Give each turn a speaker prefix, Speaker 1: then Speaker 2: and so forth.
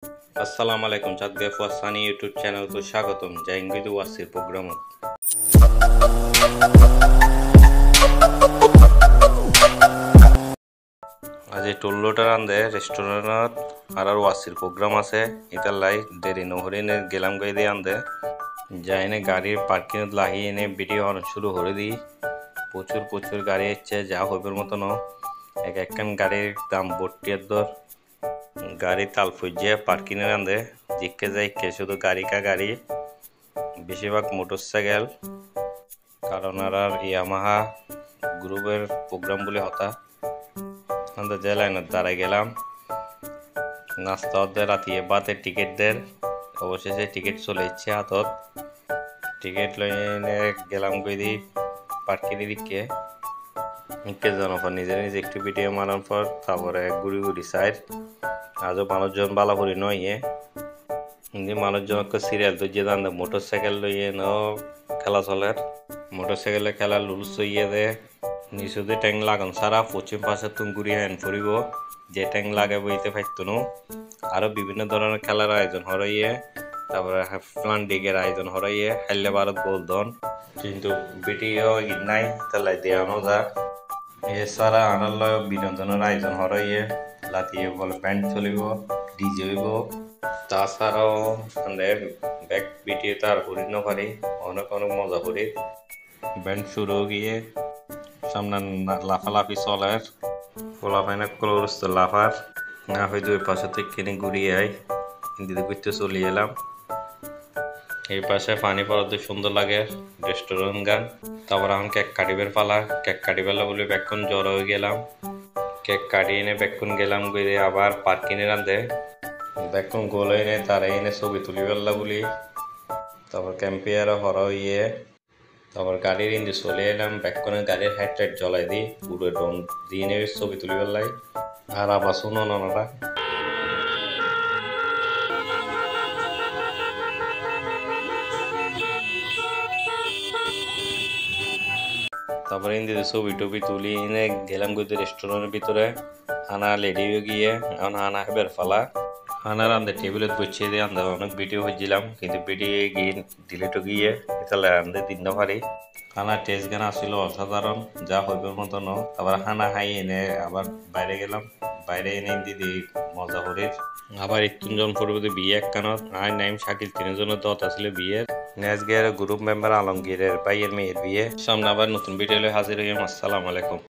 Speaker 1: अस्सलाम वालेकुम चाँद फुआसानी यूट्यूब चैनल को स्वागतम जाएंगे तो वासिर प्रोग्राम आज टोल्लोटार आंदे रेस्टुरेंट और वासिर प्रोग्राम आसे इतार लाई देरी नहरिने गेलाम गई दे आंदे जाइने गाड़ी पार्किंग लाही एने वीडियो हन शुरू हो दी प्रचुर प्रचुर गाड़ी इच्छे जा होइबर मतन एक एकखान गाड़ीर दाम बट्टियार दर गाड़ी ताल फुजिया पार्किंग आंदे जिक्के जाइके शुधु गाड़ी का गाड़ी बेशिरभाग मोटरसाइकेल कारण यामाहा ग्रुपेर प्रोग्राम बोले हता आंदे जे लाइन दाঁড়ায় গেলাম नाश्ता दे रातिए बाते टिकिट देर अवशेषे टिकिट चले इच्छे हाथत टिकिट लइने गेलाम गई पार्किंग दिके इनके जनपर निजे निजे एक भिडियो मानार पर तारपरे घुरी घुरी साइड आजो मानुषजन बाला करि नइए मानुषजनके सिरियाल धरिए दान मोटरसाइकेल लइए न खेला चले मोटरसाइकेले खेलार रुल्स इये दे निचुते टैंक लागान सारा पश्चिम पाशे तुम घुरी आइन पड़ब जे टैंक लागे बইতে পারতনো आरो विभिन्न धरनेर खेलार आयोजन हराइए तारपरे प्लान्टिंगेर आयोजन हराइए हाइले भारत बोलदन किन्तु भिडियो নাই তালাই দেওয়ানো যা এছাড়া আনার বিনোদনের আয়োজন হরাইয়ে লাতিয়ে বলে ব্যান্ড চলিব ডিজে হইব তাছাড়াও আমাদের ব্যাক ভিডিও তার করি না পারি অনেক অনেক মজা করি ব্যান্ড শুরু গিয়ে সামনে লাফালাফি চলার পোলাপাইনা ক্লোরস্ত লাফার না হয়তো ওই পাশে থেকে কিনে ঘুরিয়ে আই হিন্দিতে ঘুরতে চলে এলাম এই পাশে পানি পড়তে সুন্দর লাগে রেস্টুরেন্ট গান তারপর এখন কেক কাটিবের পালা কেক কাটিবেলা বলে বেক্ষণ জ্বর হয়ে গেলাম কেক কাটি এনে বেক্ষণ গেলাম গিয়ে আবার পার্কিংয়ে রাঁধে বেক্ষণ গোল এনে তারা এনে ছবি তুলি বেলা বলি তারপর ক্যাম্পিয়ার হরা হইয়ে তারপর গাড়ির ইঞ্জি চলে এলাম বেক্ষণে গাড়ির হেডলাইট জ্বলাই দিই পুরো ডন দিয়ে এনে ছবি তুলি বেলাই আর আবার শুনো নানারা তারপরে ইন্দিতে ছবি টবি তুলি এনে গেলাম গিয়ে রেস্টুরেন্টের ভিতরে আনা লেডি হয়ে গিয়ে এখন আনা হেবের ফালা আনা রান্ধে টেবিলে বসিয়ে দিয়ে আনতে অনেক ভিডিও হয়েছিলাম কিন্তু ভিডিও গিয়ে ডিলেট গিয়ে তাহলে রান্ধে দিন না পারি খানা টেস্ট গান আসছিল অসাধারণ যা হইবার মতন তারপর খানা খাই এনে আবার বাইরে গেলাম বাইরে এনে দিদি মজা করে আবার একজন পূর্বতে বিয়ে একখানত আর নাইম শাকিল তিনজনের দত আসলে বিয়ের নেক্সট গিয়ে গ্রুপ মেম্বার আলমগীরের ভাইয়ের মেয়ের বিয়ে সামনে আবার নতুন ভিডিও হাজির হইম আসসালামু আলাইকুম।